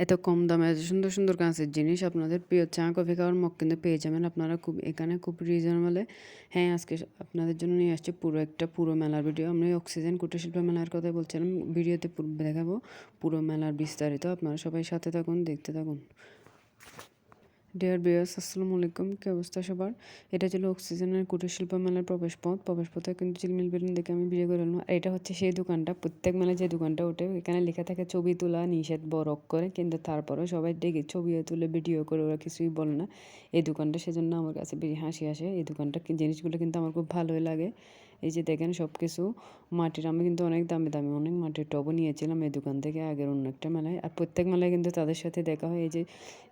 এত কম দামে এত সুন্দর সুন্দর কাঁচের জিনিস আপনাদের প্রিয় চা কফি খাওয়ার মগ কিন্তু পেয়ে যাবেন আপনারা এখানে খুব রিজনেবলে। হ্যাঁ, আজকে আপনাদের জন্য নিয়ে আসছে পুরো মেলার ভিডিও। আমরা অক্সিজেন কুটির শিল্প মেলার কথা বলছিলাম, ভিডিওতে দেখাবো পুরো মেলার বিস্তারিত। আপনারা সবাই সাথে থাকুন, দেখতে থাকুন। ডিয়ার ভিউয়ার্স, আসসালামু আলাইকুম। কী অবস্থা সবার? এটা ছিল অক্সিজেনের কুটির শিল্প মেলার প্রবেশপথে কিন্তু ঝিলমিল বেলুন দেখে আমি ভিডিও করে নিলাম। এটা হচ্ছে সেই দোকানটা, প্রত্যেক মেলায় যে দোকানটা ওঠে এখানে লেখা থাকে ছবি তোলা নিষেধ বড় করে, কিন্তু তারপরেও সবাই ডেকে ছবিও তুলে ভিডিও করে, ওরা কিছুই বলে না এই দোকানটা। সেজন্য আমার কাছে বেশি হাসি আসে। এই দোকানটা জিনিসগুলো কিন্তু আমার খুব ভালোই লাগে। এই যে দেখেন সব কিছু মাটির, আমি কিন্তু অনেক দামি দামি অনেক মাটির টবও নিয়েছিলাম এই দোকান থেকে আগের অন্য একটা মেলায়। আর প্রত্যেক মেলায় কিন্তু তাদের সাথে দেখা হয়। এই যে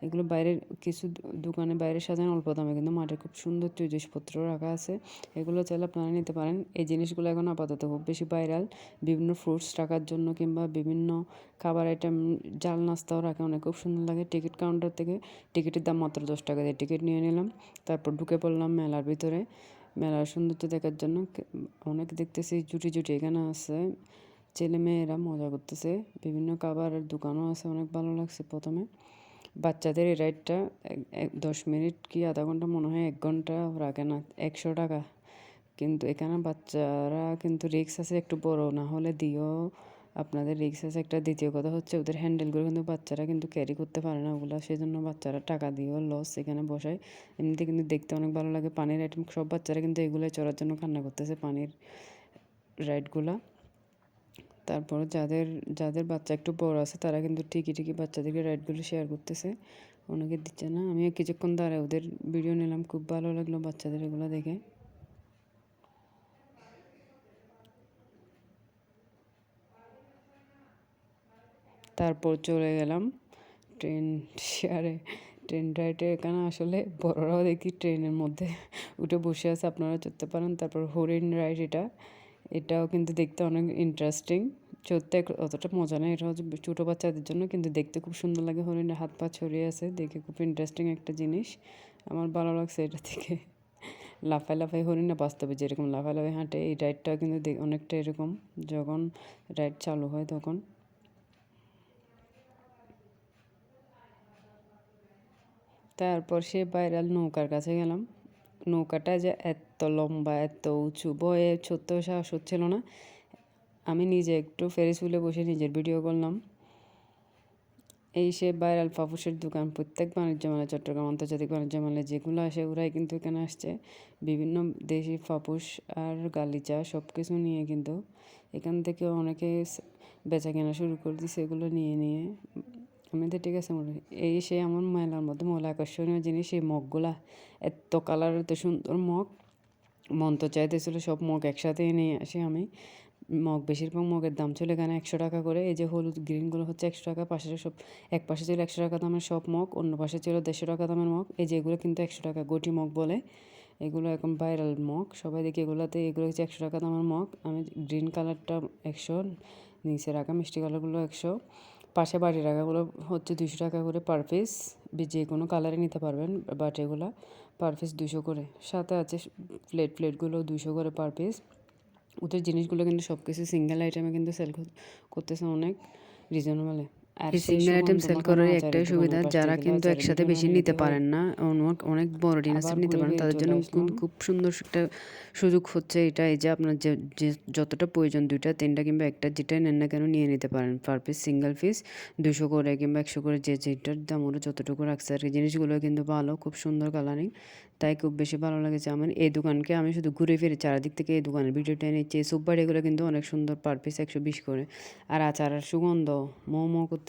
এগুলো বাইরের কিছু দোকানে বাইরে সাজানো অল্প দামে, কিন্তু মাটির খুব সুন্দর জিনিসপত্র রাখা আছে। এগুলো চাইলে আপনারা নিতে পারেন। এই জিনিসগুলো এখন আপাতত খুব বেশি ভাইরাল, বিভিন্ন ফ্রুটস রাখার জন্য কিংবা বিভিন্ন খাবার আইটেম, জাল নাস্তাও রাখে, অনেক খুব সুন্দর লাগে। টিকিট কাউন্টার থেকে টিকিটের দাম মাত্র 10 টাকা দিয়ে টিকিট নিয়ে নিলাম। তারপর ঢুকে পড়লাম মেলার ভিতরে। মেলার সৌন্দর্য দেখার জন্য অনেক দেখতেছি জুটি জুটি এখানে আছে, ছেলে মেয়েরা মজা করতেছে। বিভিন্ন খাবারের দোকানও আছে, অনেক ভালো লাগছে। প্রথমে বাচ্চাদের এই রাইডটা 10 মিনিট কি আধা ঘন্টা, মনে হয় 1 ঘন্টা রাখে না, 100 টাকা। কিন্তু এখানে বাচ্চারা কিন্তু রিক্স আছে, একটু বড় না হলে দিও আপনাদের রিক্স আছে একটা। দ্বিতীয় কথা হচ্ছে ওদের হ্যান্ডেলগুলো কিন্তু বাচ্চারা কিন্তু ক্যারি করতে পারে না ওগুলো, সেজন্য বাচ্চারা টাকা দিয়েও লস এখানে বসায়। এমনিতে কিন্তু দেখতে অনেক ভালো লাগে। পানির আইটেম, সব বাচ্চারা কিন্তু এগুলোই চড়ার জন্য কান্না করতেছে, পানির রাইডগুলা। তারপর যাদের যাদের বাচ্চা একটু বড় আছে তারা কিন্তু ঠিকই বাচ্চাদেরকে রাইডগুলো শেয়ার করতেছে, অনেকে দিচ্ছে না। আমিও কিছুক্ষণ দাঁড়ায় ওদের ভিডিও নিলাম, খুব ভালো লাগলো বাচ্চাদের এগুলো দেখে। তারপর চলে গেলাম ট্রেন শেয়ারে, ট্রেন রাইডে। এখানে আসলে বড়রাও দেখি ট্রেনের মধ্যে উঠে বসে আছে, আপনারা চড়তে পারেন। তারপর হরিণ রাইড, এটাও কিন্তু দেখতে অনেক ইন্টারেস্টিং। চড়তে অতটা মজা নেই, এটা হচ্ছে ছোটো বাচ্চাদের জন্য, কিন্তু দেখতে খুব সুন্দর লাগে। হরিণের হাত পা ছড়িয়ে আছে, দেখে খুব ইন্টারেস্টিং একটা জিনিস, আমার ভালো লাগছে এটা থেকে। লাফায় লাফায় হরিণ না, বাস্তবে যেরকম লাফায় লাফায় হাঁটে, এই রাইডটাও কিন্তু অনেকটা এরকম যখন রাইড চালু হয় তখন। তারপর সে ভাইরাল নৌকার কাছে গেলাম। নৌকাটা যে এত লম্বা, এত উঁচু, ভয়ে চড়তেও সাহস হচ্ছিল না। আমি নিজে একটু ফেরিস হুইলে বসে নিজের ভিডিও করলাম। এই সে ভাইরাল পাপোশের দোকান, প্রত্যেক বাণিজ্য মেলা, চট্টগ্রাম আন্তর্জাতিক বাণিজ্য মেলায় যেগুলো আসে ওরাই কিন্তু এখানে আসছে। বিভিন্ন দেশি পাপোশ আর গালিচা সব কিছু নিয়ে কিন্তু এখান থেকে অনেকে বেচা কেনা শুরু করে দিছে এগুলো নিয়ে নিয়ে। আমাদের ঠিক আছে মনে হয় এই সে আমার মেলার মধ্যে মূল আকর্ষণীয় জিনিস এই মগগুলা, এত কালার, এত সুন্দর মগ। মন তো চাইতেছিল সব মগ একসাথে নিয়ে আসি আমি। মগ, বেশিরভাগ মগের দাম ছিল এখানে 100 টাকা করে। এই যে হলুদ গ্রিনগুলো হচ্ছে 100 টাকা, পাশে সব এক পাশে ছিল 100 টাকা দামের সব মগ, অন্য পাশে ছিল 150 টাকা দামের মগ। এই যে এগুলো কিন্তু 100 টাকা গটি মগ বলে, এগুলো এখন ভাইরাল মগ, সবাই দেখি এগুলোতে। এগুলো হচ্ছে 100 টাকা দামের মগ। আমি গ্রিন কালারটা 100, নিচে রাখা মিষ্টি কালারগুলো 100, পাশে বাটি রাখাগুলো হচ্ছে 200 টাকা করে পার পিস। যে কোনো কালারে নিতে পারবেন বাটিগুলো, পার পিস 200 করে। সাথে আছে প্লেটগুলো 200 করে পার পিস। ওদের জিনিসগুলো কিন্তু সব কিছু সিঙ্গেল আইটেমে কিন্তু সেল করতেছে অনেক রিজনেবলে। আর এই সেই সিঙ্গেল আইটেম সুগন্ধ সেল মাখানো করার আচারের একটাই দোকান ওই সুবিধা, পাশ দিয়ে যারা গেলে কিন্তু আচারের একসাথে ভিডিও বেশি বানিয়ে নিতে নিতে হয়। পারেন না, অনেক বড় আবার ডিনার নিতে ঘুরে পারেন, ফিরে তাদের জন্য চলে আসলাম। খুব সুন্দর একটা সুযোগ হচ্ছে এটা। এই যে আপনার যে যতটা প্রয়োজন, 2টা 3টা কিংবা একটা যেটাই নেন না কেন নিয়ে নিতে পারেন। পার পিস সিঙ্গেল পিস 200 করে কিংবা 100 করে, যে যেটার দাম ওরা যতটুকু রাখছে আর কি। জিনিসগুলো কিন্তু ভালো, খুব সুন্দর কালারিং, তাই খুব বেশি ভালো লেগেছে আমার। এই দোকানকে আমি শুধু ঘুরে ফিরে চারিদিক থেকে এই দোকানের ভিডিওটা নিচ্ছি। এই সুপার এগুলো কিন্তু অনেক সুন্দর, পার পিস 120 করে। আর আচারের সুগন্ধ মো মো করতে